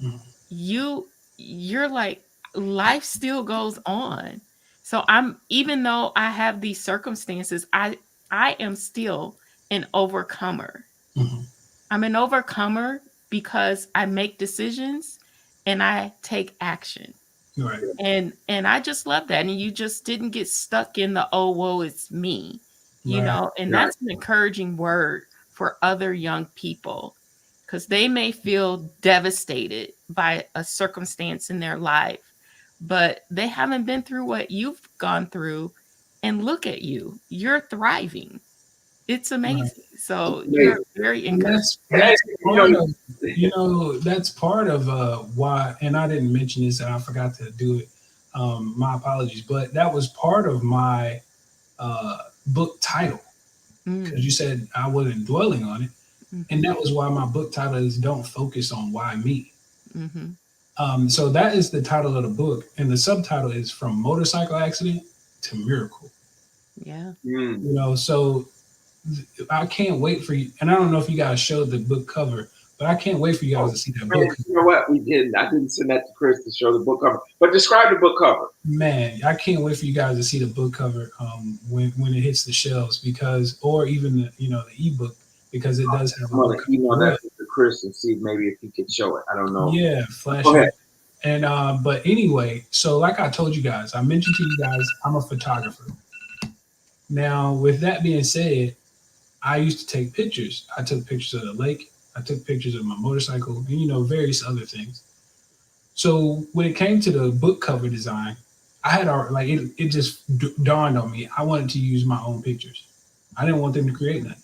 Mm-hmm. You're like, life still goes on. So even though I have these circumstances, I am still an overcomer. Mm-hmm. I'm an overcomer because I make decisions and I take action. Right. And I just love that. And you just didn't get stuck in the, oh, whoa, it's me, Right. and Right. that's an encouraging word for other young people because they may feel devastated by a circumstance in their life, but they haven't been through what you've gone through. And look at you, you're thriving. It's Right. amazing. So you're Amazing. very And encouraging. that's You part know, of that's part of why, and I didn't mention this and I forgot to do it. My apologies, but that was part of my book title Mm, because you said I wasn't dwelling on it, and mhm, that was why my book title is "Don't Focus on Why Me." mhm. So that is the title of the book, and the subtitle is "From Motorcycle Accident to Miracle." Yeah. mm. So I can't wait for you. And I don't know if you guys showed the book cover, but I can't wait for you guys Oh, to see that man, book. you know what? We didn't. I didn't send that to Chris to show the book cover. But describe the book cover. Man, I can't wait for you guys to see the book cover when it hits the shelves because, or even the ebook because it does have a I'm gonna book cover email as that well. to Chris and see maybe if he could show it. I don't know. Yeah, flash Go it. ahead. And but anyway, so like I told you guys, I mentioned to you guys, I'm a photographer. Now, with that being said, I used to take pictures. I took pictures of the lake. I took pictures of my motorcycle, and various other things. So when it came to the book cover design, I had like it just dawned on me. I wanted to use my own pictures. I didn't want them to create nothing.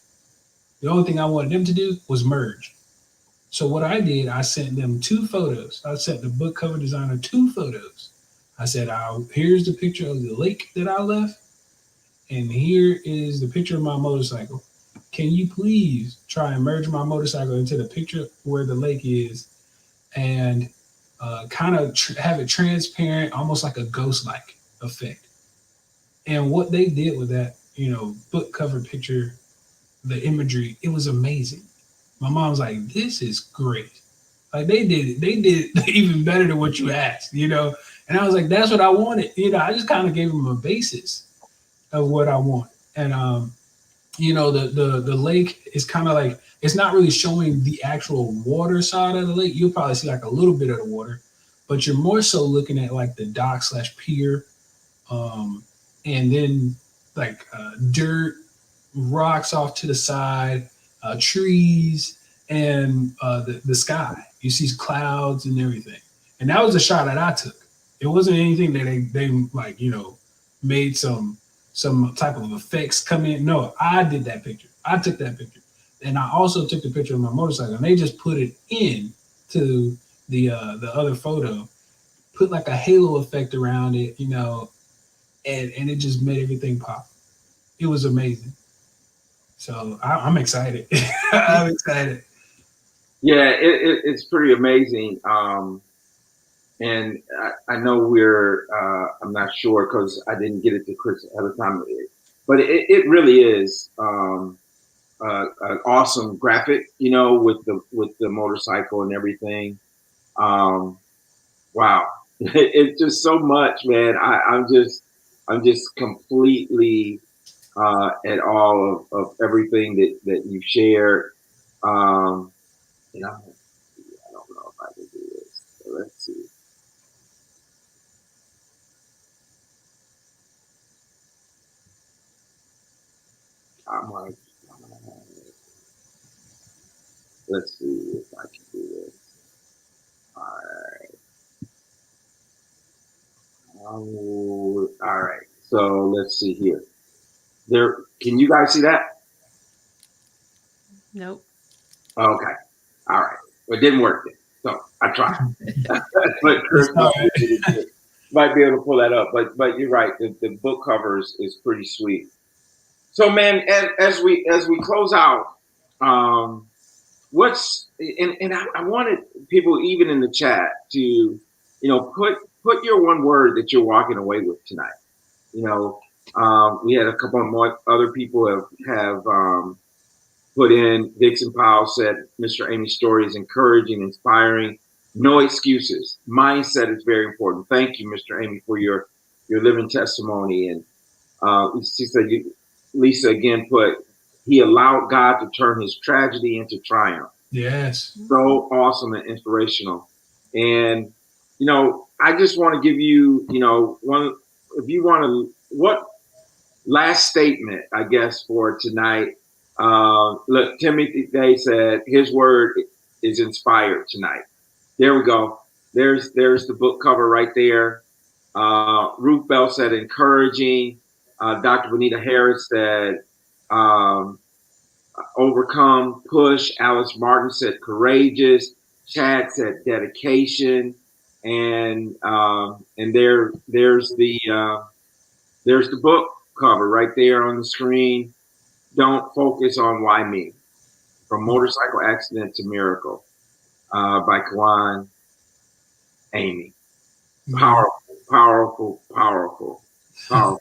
The only thing I wanted them to do was merge. So what I did, I sent them two photos. I sent the book cover designer two photos. I said, here's the picture of the lake that I left, and here is the picture of my motorcycle. Can you please try and merge my motorcycle into the picture where the lake is and kind of have it transparent, almost like a ghost-like effect? And what they did with that, book cover picture, the imagery, it was amazing. My mom was like, "This is great." Like they did even better than what you asked. And I was like, "That's what I wanted." I just kind of gave them a basis of what I want, and the lake is kind of like it's not really showing the actual water side of the lake. You'll probably see like a little bit of the water, but you're more so looking at like the dock slash pier, um, and then like dirt, rocks off to the side, trees, and the sky. You see clouds and everything. And that was a shot that I took. It wasn't anything that they like, made some type of effects come in. No, I did that picture. I took that picture. And I also took the picture of my motorcycle. And they just put it in to the other photo, put like a halo effect around it, and it just made everything pop. It was amazing. So I'm excited. I'm excited. Yeah, it's pretty amazing. and I know we're I'm not sure because I didn't get it to Chris at the time, but it really is an awesome graphic, with the motorcycle and everything. Um, wow, it's just so much, man. I'm just completely at all of everything that you shared. Um, and I don't know if I can do this. So let's see. I'm like, let's see if I can do this. All right. All right. So let's see here. There. Can you guys see that? Nope. Okay. All right. Well, it didn't work then. So I tried. But Chris It's all right. might be able to pull that up. But you're right. The book cover is pretty sweet. So man, as we close out, um, what's and I wanted people even in the chat to put your one word that you're walking away with tonight. We had a couple of more other people have put in. Dixon Powell said Mr. Amy's story is encouraging, inspiring, no excuses. Mindset is very important. Thank you, Mr. Amy, for your living testimony. And she said, Lisa again put, he allowed God to turn his tragedy into triumph. Yes. So awesome and inspirational. And, I just want to give you, one, if you want to, what last statement, I guess, for tonight. Look, Timothy Day said his word is inspired tonight. There we go. There's the book cover right there. Ruth Bell said encouraging. Dr. Bonita Harris said overcome, push. Alice Martin said courageous. Chad said dedication. And there's the book cover right there on the screen. Don't focus on why me. From motorcycle accident to miracle, by Kawan Amy. Powerful, powerful, powerful, powerful.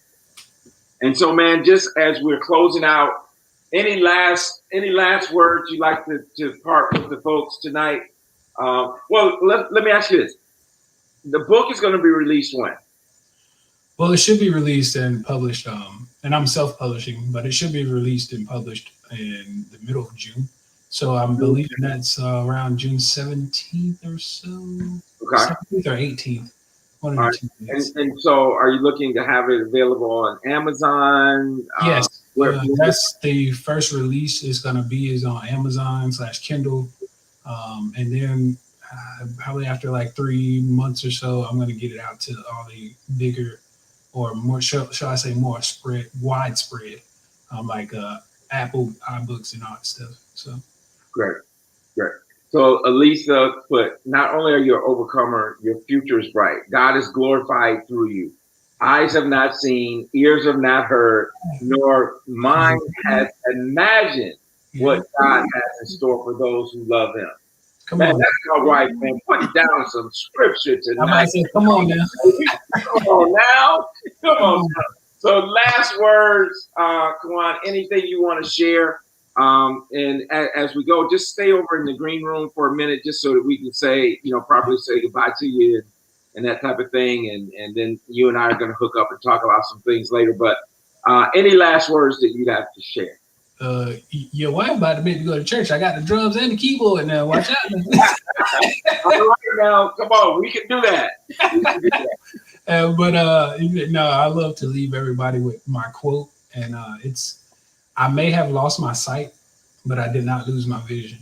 And so, man, just as we're closing out, any last words you'd like to part with the folks tonight? Well, let me ask you this: the book is going to be released when? Well, it should be released and published. And I'm self-publishing, but it should be released and published in the middle of June. So I'm believing that's around June 17th or so. Okay. 17th or 18th. One All of right. the 2 days. And so, are you looking to have it available on Amazon? Yes. Where That's the first release is going to be is on Amazon/Kindle. And then probably after like 3 months or so, I'm going to get it out to all the bigger or more, shall I say, more widespread, like Apple iBooks and all that stuff. So Great. So Elisa put, not only are you an overcomer, your future is bright. God is glorified through you. Eyes have not seen, ears have not heard, nor mind has imagined what God has in store for those who love him. Come Man, on. that's all right, man. Putting down some scripture I tonight. might say, come on now. Come on now. Come on now. So last words, Kawan, anything you want to share? And as we go, just stay over in the green room for a minute, just so that we can say, properly say goodbye to you and that type of thing. And then you and I are going to hook up and talk about some things later. But any last words that you'd have to share? Your wife about to make me go to church. I got the drums and the keyboard now. Watch out. All right, now, come on, we can do that. But no, I love to leave everybody with my quote, and I may have lost my sight, but I did not lose my vision.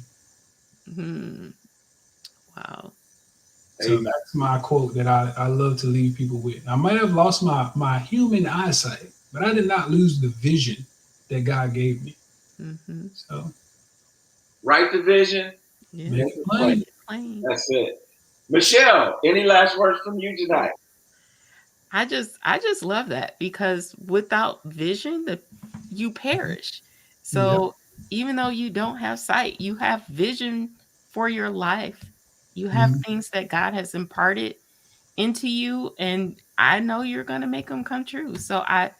Wow. So that's my quote that I love to leave people with. I might have lost my human eyesight, but I did not lose the vision that God gave me. So right the vision. Yeah. That's it. Michelle, any last words from you tonight? I just love that, because without vision, you perish. So even though you don't have sight, you have vision for your life. You have things that God has imparted into you, and I know you're going to make them come true. So I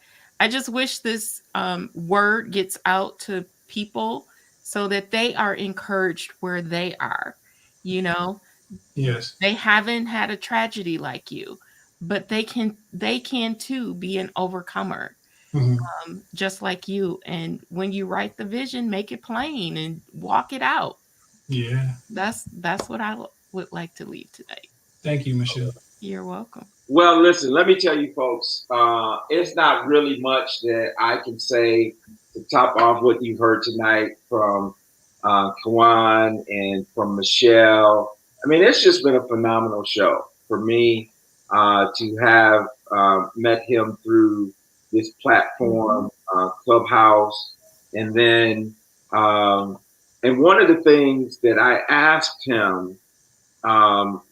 just wish this word gets out to people so that they are encouraged where they are. You know, Yes. they haven't had a tragedy like you, but they can too be an overcomer, Hmm. just like you. And when you write the vision, make it plain and walk it out. Yeah. That's what I would like to leave today. Thank you, Michelle. You're welcome. Well, listen, let me tell you, folks, it's not really much that I can say to top off what you've heard tonight from Kawan and from Michelle. I mean, it's just been a phenomenal show for me to have met him through this platform, Clubhouse. And then, and one of the things that I asked him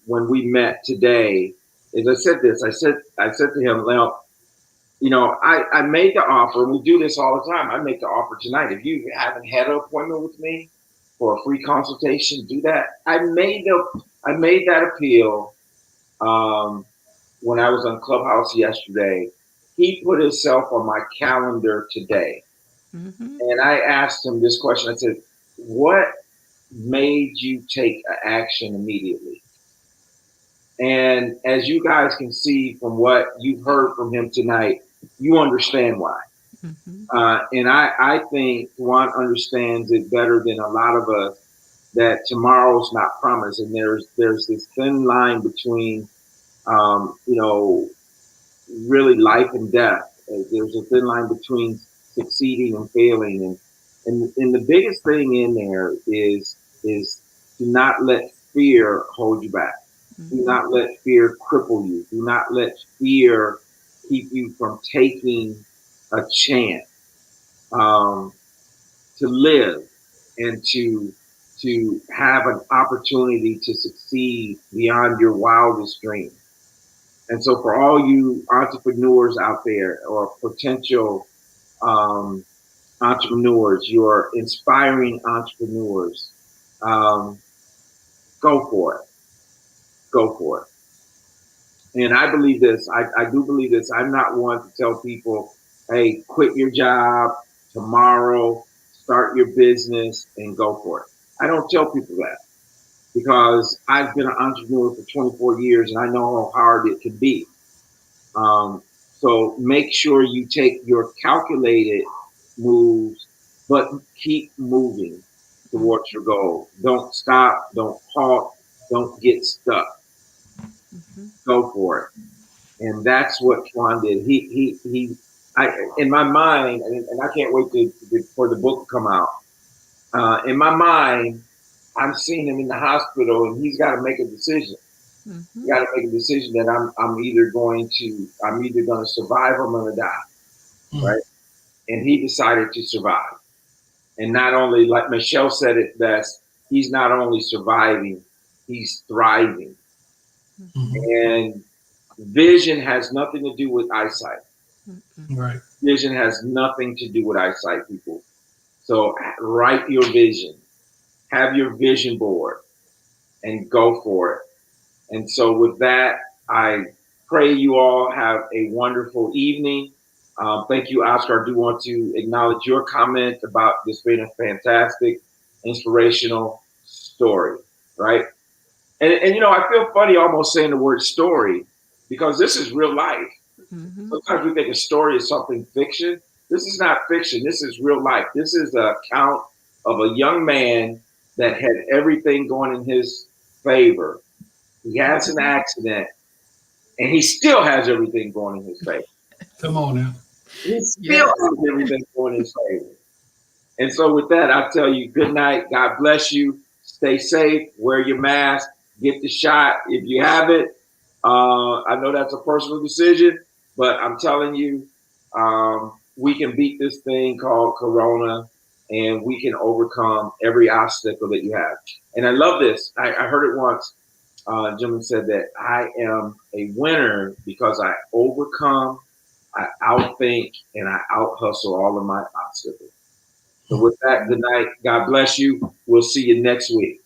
when we met today is I said to him, well, I made the offer, and we do this all the time. I make the offer tonight. If you haven't had an appointment with me for a free consultation, do that. I made that appeal when I was on Clubhouse yesterday. He put himself on my calendar today. Hmm. And I asked him this question. I said, what made you take action immediately? And as you guys can see from what you've heard from him tonight, you understand why. Hmm. And I think Juan understands it better than a lot of us that tomorrow's not promised. And there's this thin line between, you know, really life and death. There's a thin line between succeeding and failing. And the biggest thing in there is to not let fear hold you back. Do Hmm. not let fear cripple you. Do not let fear keep you from taking a chance to live and to have an opportunity to succeed beyond your wildest dreams. And so, for all you entrepreneurs out there or potential um, entrepreneurs, your inspiring entrepreneurs, um, go for it. Go for it. And I believe this. I do believe this. I'm not one to tell people, hey, quit your job tomorrow, start your business, and go for it. I don't tell people that because I've been an entrepreneur for 24 years and I know how hard it can be. Um, so make sure you take your calculated moves, but keep moving towards your goal. Don't stop, don't halt, don't get stuck. Hmm. Go for it. And that's what Twan did. In my mind, and I can't wait for the book to come out. In my mind, I'm seeing him in the hospital, and he's got to make a decision. He Hmm. got to make a decision that I'm either going to survive or I'm going to die, Mm. right? And he decided to survive. And not only, like Michelle said it best, he's not only surviving, he's thriving. Hmm. And vision has nothing to do with eyesight. Hmm. Right. Vision has nothing to do with eyesight, people. So write your vision, have your vision board, and go for it. And so with that, I pray you all have a wonderful evening. Thank you, Oscar. I do want to acknowledge your comment about this being a fantastic, inspirational story, right? And I feel funny almost saying the word story because this is real life. Hmm. Sometimes we think a story is something fiction. This is not fiction. This is real life. This is an account of a young man that had everything going in his favor. He has an accident, and he still has everything going in his favor. Come on now. He still Yes. has everything going in his favor. And so, with that, I'll tell you good night. God bless you. Stay safe. Wear your mask. Get the shot if you have it. I know that's a personal decision, but I'm telling you, we can beat this thing called Corona, and we can overcome every obstacle that you have. And I love this. I heard it once. A gentleman said that I am a winner because I overcome, I outthink, and I out hustle all of my obstacles. So with that, good night. God bless you. We'll see you next week.